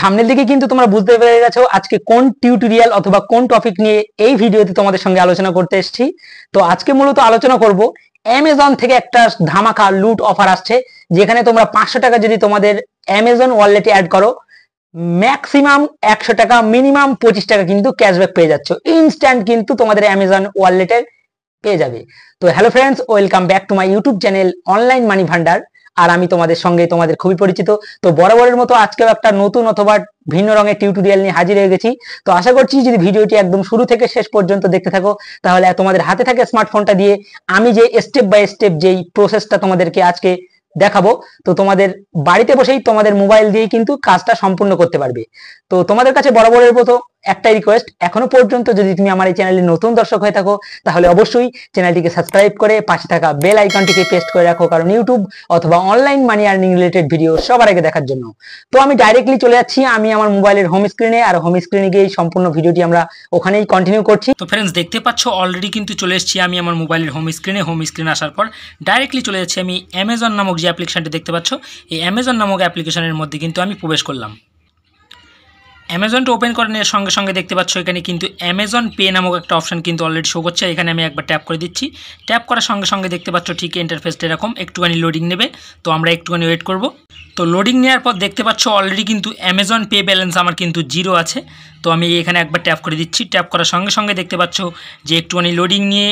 Thumbnail দেখে কিন্তু তোমরা বুঝতে পেরে গেছো আজকে কোন টিউটোরিয়াল অথবা কোন টপিক নিয়ে এই ভিডিওতে তোমাদের সঙ্গে আলোচনা করতে এসেছি। তো আজকে মূলত আলোচনা করব অ্যামাজন থেকে একটা ধামাকা লুট অফার আসছে, যেখানে তোমরা 500 টাকা যদি তোমাদের অ্যামাজন ওয়ালেটে অ্যাড করো, ম্যাক্সিমাম 100 টাকা, মিনিমাম 25 টাকা কিন্তু ক্যাশব্যাক পেয়ে যাচ্ছ। ইনস্ট্যান্ট কিন্তু তোমাদের অ্যামাজন ওয়ালেটে পেয়ে যাবে। তো hello friends, welcome back to my YouTube channel online money Bhandar. আর আমি তোমাদের সঙ্গে তোমাদের খুবই পরিচিত। তো বরাবরের মতো আজকেও একটা নতুন অথবা ভিন্ন রঙের টিউটোরিয়াল নিয়ে হাজির হয়ে গেছি। তো আশা করছি যদি ভিডিওটি একদম শুরু থেকে শেষ পর্যন্ত দেখতে থাকো, তাহলে তোমাদের হাতে থাকে স্মার্টফোনটা দিয়ে আমি যে স্টেপ বাই স্টেপ যেই প্রসেসটা তোমাদেরকে আজকে দেখাবো, তো তোমাদের বাড়িতে বসেই তোমাদের মোবাইল দিয়ে কিন্তু কাজটা সম্পূর্ণ করতে পারবে। তো তোমাদের কাছে বরাবরের মতো একটাই রিকোয়েস্ট, এখনো পর্যন্ত যদি তুমি আমার এই চ্যানেলে নতুন দর্শক হয়ে থাকো, তাহলে অবশ্যই চ্যানেলটিকে সাবস্ক্রাইব করে পাশে থাকা বেল আইকনটিকে প্রেস করে রাখো, কারণ ইউটিউব অথবা online money earning related video সবার আগে দেখার জন্য। তো আমি ডাইরেক্টলি চলে যাচ্ছি আমি আমার মোবাইলের হোম স্ক্রিনে, আর হোম স্ক্রিনে গিয়ে সম্পূর্ণ ভিডিওটি আমরা ওখানেই কন্টিনিউ করছি। তো ফ্রেন্ডস, দেখতে পাচ্ছ অলরেডি কিন্তু চলে এসেছি আমি আমার মোবাইলের হোম স্ক্রিনে আসার পর ডাইরেক্টলি চলে যাচ্ছি আমি অ্যামাজন নামক যে অ্যাপ্লিকেশনটি দেখতে পাচ্ছ, এই অ্যামাজন নামক অ্যাপ্লিকেশনের মধ্যে কিন্তু আমি প্রবেশ করলাম। অ্যামাজনটা ওপেন করার সঙ্গে সঙ্গে দেখতে পাচ্ছ এখানে কিন্তু অ্যামাজন পে নামক একটা অপশন কিন্তু অলরেডি শো করছে। এখানে আমি একবার ট্যাপ করে দিচ্ছি। ট্যাপ করার সঙ্গে সঙ্গে দেখতে পাচ্ছ ঠিক ইন্টারফেসটা এরকম, একটুখানি লোডিং নেবে। তো আমরা একটুখানি ওয়েট করব। তো লোডিং নেওয়ার পর দেখতে পাচ্ছ অলরেডি কিন্তু অ্যামাজন পে ব্যালেন্স আমার কিন্তু 0 আছে। তো আমি এখানে একবার ট্যাপ করে দিচ্ছি। ট্যাপ করার সঙ্গে সঙ্গে দেখতে পাচ্ছ যে একটুখানি লোডিং নিয়ে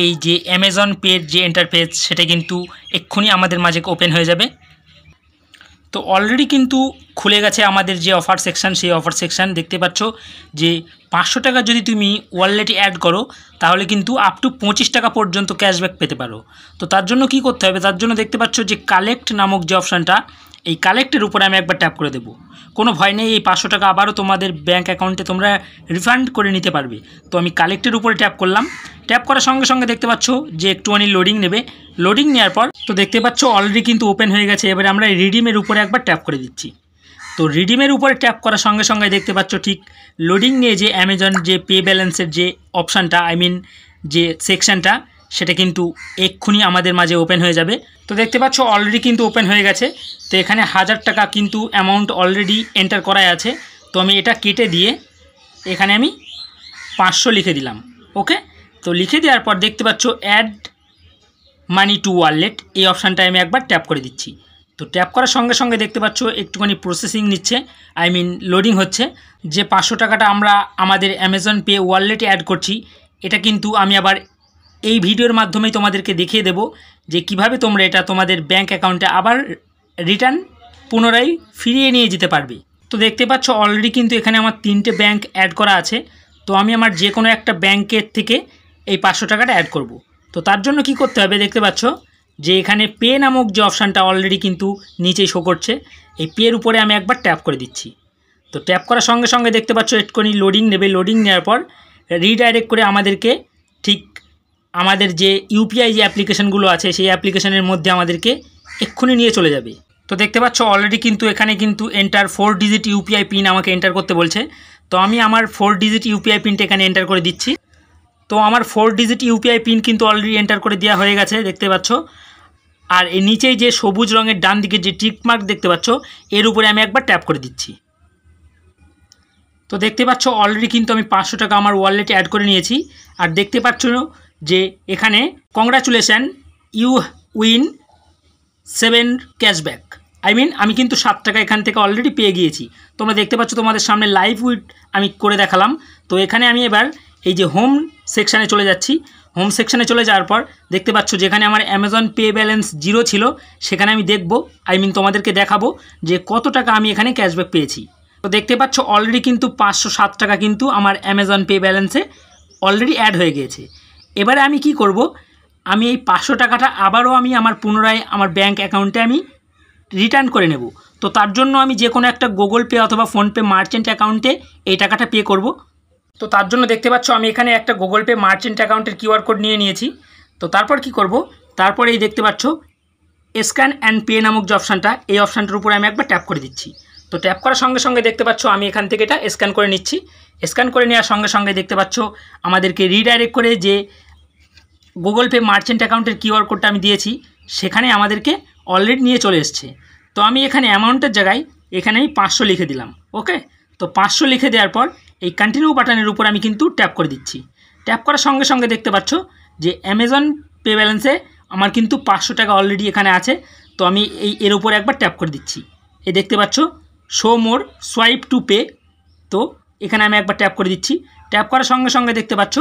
এই যে অ্যামাজন পের যে ইন্টারফেস সেটা কিন্তু এক্ষুনি আমাদের মাঝে ওপেন হয়ে যাবে। তো অলরেডি কিন্তু খুলে গেছে আমাদের যে অফার সেকশান, সেই অফার সেকশান দেখতে পাচ্ছ যে 500 টাকা যদি তুমি ওয়ালেটে অ্যাড করো, তাহলে কিন্তু আপ টু 25 টাকা পর্যন্ত ক্যাশব্যাক পেতে পারো। তো তার জন্য কি করতে হবে, তার জন্য দেখতে পাচ্ছ যে কালেক্ট নামক যে অপশানটা, এই কালেক্টের উপরে আমি একবার ট্যাপ করে দেবো। কোনো ভয় নেই, এই 500 টাকা আবারও তোমাদের ব্যাঙ্ক অ্যাকাউন্টে তোমরা রিফান্ড করে নিতে পারবে। তো আমি কালেক্টের উপরে ট্যাপ করলাম। ট্যাপ করার সঙ্গে সঙ্গে দেখতে পাচ্ছ যে একটুখানি লোডিং নেবে। লোডিং নেওয়ার পর তো দেখতে পাচ্ছ অলরেডি কিন্তু ওপেন হয়ে গেছে। এবারে আমরা রিডিমের উপরে একবার ট্যাপ করে দিচ্ছি। তো রিডিমের উপরে ট্যাপ করার সঙ্গে সঙ্গে দেখতে পাচ্ছ ঠিক লোডিং নিয়ে যে অ্যামাজন যে পে ব্যালেন্সের যে অপশানটা, যে সেকশানটা, সেটা কিন্তু এক্ষুনি আমাদের মাঝে ওপেন হয়ে যাবে। তো দেখতে পাচ্ছ অলরেডি কিন্তু ওপেন হয়ে গেছে। তো এখানে 1000 টাকা কিন্তু অ্যামাউন্ট অলরেডি এন্টার করাই আছে। তো আমি এটা কেটে দিয়ে এখানে আমি 500 লিখে দিলাম। ওকে, তো লিখে দেওয়ার পর দেখতে পাচ্ছ অ্যাড মানি টু ওয়ালেট, এই অপশানটায় আমি একবার ট্যাপ করে দিচ্ছি। তো ট্যাপ করার সঙ্গে সঙ্গে দেখতে পাচ্ছ একটুখানি প্রসেসিং নিচ্ছে, লোডিং হচ্ছে। যে 500 টাকাটা আমরা আমাদের অ্যামাজন পে ওয়ালেটে অ্যাড করছি, এটা কিন্তু আমি আবার এই ভিডিওর মাধ্যমেই তোমাদেরকে দেখিয়ে দেব যে কিভাবে তোমরা এটা তোমাদের ব্যাঙ্ক অ্যাকাউন্টে আবার রিটার্ন পুনরায় ফিরিয়ে নিয়ে যেতে পারবে। তো দেখতে পাচ্ছ অলরেডি কিন্তু এখানে আমার 3টে ব্যাঙ্ক অ্যাড করা আছে। তো আমি আমার যে কোনো একটা ব্যাঙ্কের থেকে এই 500 টাকাটা অ্যাড করব। তো তার জন্য কি করতে হবে, দেখতে পাচ্ছ যে এখানে পে নামক যে অপশানটা অলরেডি কিন্তু নিচেই শো করছে, এই পের উপরে আমি একবার ট্যাপ করে দিচ্ছি। তো ট্যাপ করার সঙ্গে সঙ্গে দেখতে পাচ্ছ একটুখানি লোডিং নেবে। লোডিং নেওয়ার পর রিডাইরেক্ট করে আমাদেরকে ঠিক আমাদের যে ইউপিআই যে অ্যাপ্লিকেশানগুলো আছে, সেই অ্যাপ্লিকেশানের মধ্যে আমাদেরকে এক্ষুনি নিয়ে চলে যাবে। তো দেখতে পাচ্ছ অলরেডি কিন্তু এখানে কিন্তু এন্টার 4 ডিজিট ইউপিআই পিন আমাকে এন্টার করতে বলছে। তো আমি আমার 4 ডিজিট ইউপিআই পিনটা এখানে এন্টার করে দিচ্ছি। তো আমার 4 ডিজিট ইউপিআই পিন কিন্তু অলরেডি এন্টার করে দেওয়া হয়ে গেছে, দেখতে পাচ্ছ। আর এই নিচেই যে সবুজ রঙের ডান দিকে যে টিক মার্ক দেখতে পাচ্ছ, এর উপরে আমি একবার ট্যাপ করে দিচ্ছি। তো দেখতে পাচ্ছ অলরেডি কিন্তু আমি 500 টাকা আমার ওয়ালেটে অ্যাড করে নিয়েছি। আর দেখতে পাচ্ছ যে এখানে কংগ্রাচুলেশান, ইউ উইন 7 ক্যাশব্যাক। আমি কিন্তু 7 টাকা এখান থেকে অলরেডি পেয়ে গিয়েছি। তোমরা দেখতে পাচ্ছ তোমাদের সামনে লাইভ উইথ আমি করে দেখালাম। তো এখানে আমি এবার এই যে হোম সেকশানে চলে যাচ্ছি। হোম সেকশানে চলে যাওয়ার পর দেখতে পাচ্ছ যেখানে আমার অ্যামাজন পে ব্যালেন্স 0 ছিল, সেখানে আমি দেখব, তোমাদেরকে দেখাবো যে কত টাকা আমি এখানে ক্যাশব্যাক পেয়েছি। তো দেখতে পাচ্ছ অলরেডি কিন্তু 507 টাকা কিন্তু আমার অ্যামাজন পে ব্যালেন্সে অলরেডি অ্যাড হয়ে গিয়েছে। এবারে আমি কি করব, আমি এই 500 টাকাটা আবারও আমি আমার পুনরায় আমার ব্যাঙ্ক অ্যাকাউন্টে আমি রিটার্ন করে নেব। তো তার জন্য আমি যে কোনো একটা গুগল পে অথবা ফোনপে মার্চেন্ট অ্যাকাউন্টে এই টাকাটা পে করব। তো তার জন্য দেখতে পাচ্ছ আমি এখানে একটা গুগল পে মার্চেন্ট অ্যাকাউন্টের কিউআর কোড নিয়েছি। তো তারপর কি করব, তারপর এই দেখতে পাচ্ছ স্ক্যান অ্যান্ড পে নামক যে অপশানটা, এই অপশানটার উপরে আমি একবার ট্যাপ করে দিচ্ছি। তো ট্যাপ করার সঙ্গে সঙ্গে দেখতে পাচ্ছ আমি এখান থেকে এটা স্ক্যান করে নিচ্ছি। স্ক্যান করে নেওয়ার সঙ্গে সঙ্গে দেখতে পাচ্ছ আমাদেরকে রিডাইরেক্ট করে যে গুগল পে মার্চেন্ট অ্যাকাউন্টের কিউআর কোডটা আমি দিয়েছি, সেখানে আমাদেরকে অলরেডি নিয়ে চলে এসছে। তো আমি এখানে অ্যামাউন্টের জায়গায় এখানে আমি 500 লিখে দিলাম। ওকে, তো 500 লিখে দেওয়ার পর এই কন্টিনিউ বাটনের উপর আমি কিন্তু ট্যাপ করে দিচ্ছি। ট্যাপ করার সঙ্গে সঙ্গে দেখতে পাচ্ছ যে অ্যামাজন পে ব্যালেন্সে আমার কিন্তু 500 টাকা অলরেডি এখানে আছে। তো আমি এর উপরে একবার ট্যাপ করে দিচ্ছি। এই দেখতে পাচ্ছ show more swipe to pay. তো এখানে আমি একবার ট্যাপ করে দিচ্ছি। ট্যাপ করার সঙ্গে সঙ্গে দেখতে পাচ্ছ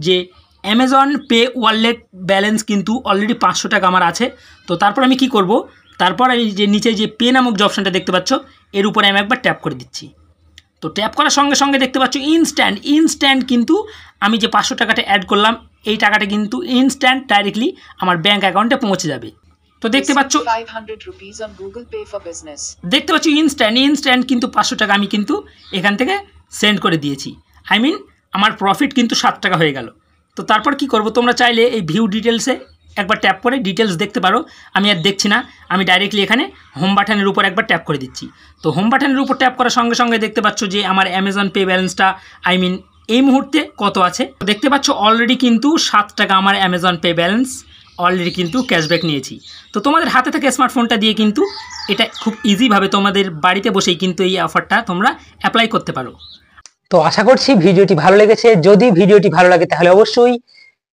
যে অ্যামাজন পে ওয়ালেট ব্যালেন্স কিন্তু অলরেডি 500 টাকা আমার আছে। তো তারপর আমি কি করব, তারপর এই যে নিচে যে পে নামক যে অপশানটা দেখতে পাচ্ছ এর উপরে আমি একবার ট্যাপ করে দিচ্ছি। তো ট্যাপ করার সঙ্গে সঙ্গে দেখতে পাচ্ছ ইনস্ট্যান্ট কিন্তু আমি যে 500 টাকাটা অ্যাড করলাম এই টাকাটা কিন্তু ইনস্ট্যান্ট ডাইরেক্টলি আমার ব্যাঙ্ক অ্যাকাউন্টে পৌঁছে যাবে। তো দেখতে পাচ্ছ 500 rupees on Google Pay for business। দেখতে পাচ্ছ ইনস্ট্যান্ট কিন্তু 500 টাকা আমি কিন্তু এখান থেকে সেন্ড করে দিয়েছি। আই মিন আমার প্রফিট কিন্তু 7 টাকা হয়ে গেল। তো তারপর কি করব, তোমরা চাইলে এই ভিউ ডিটেলসে একবার ট্যাপ করে ডিটেলস দেখতে পারো। আমি আর দেখছি না, আমি ডাইরেক্টলি এখানে হোম বাটনের উপর একবার ট্যাপ করে দিচ্ছি। তো হোম বাটনের উপর ট্যাপ করার সঙ্গে সঙ্গে দেখতে পাচ্ছ যে আমার অ্যামাজন পে ব্যালেন্সটা আই মিন এই মুহূর্তে কত আছে। দেখতে পাচ্ছ অলরেডি কিন্তু 7 টাকা আমার অ্যামাজন পে ব্যালেন্স অলরেডি কিন্তু ক্যাশব্যাক নিয়েছি। তো তোমাদের হাতে থাকা স্মার্টফোনটা দিয়ে কিন্তু এটা খুব ইজিভাবে তোমাদের বাড়িতে বসেই কিন্তু এই অফারটা তোমরা অ্যাপ্লাই করতে পারো। তো আশা করছি ভিডিওটি ভালো লেগেছে। যদি ভিডিওটি ভালো লাগে তাহলে অবশ্যই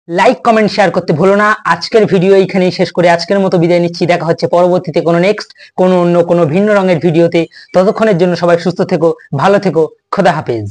লাইক কমেন্ট শেয়ার করতে ভুলো না। আজকের ভিডিও এইখানেই শেষ করে আজকের মতো বিদায় নিচ্ছি। দেখা হচ্ছে পরবর্তীতে কোনো নেক্সট কোনো অন্য কোনো ভিন্ন রঙের ভিডিওতে। ততক্ষণের জন্য সবাই সুস্থ থেকো, ভালো থেকো, খোদা হাফেজ।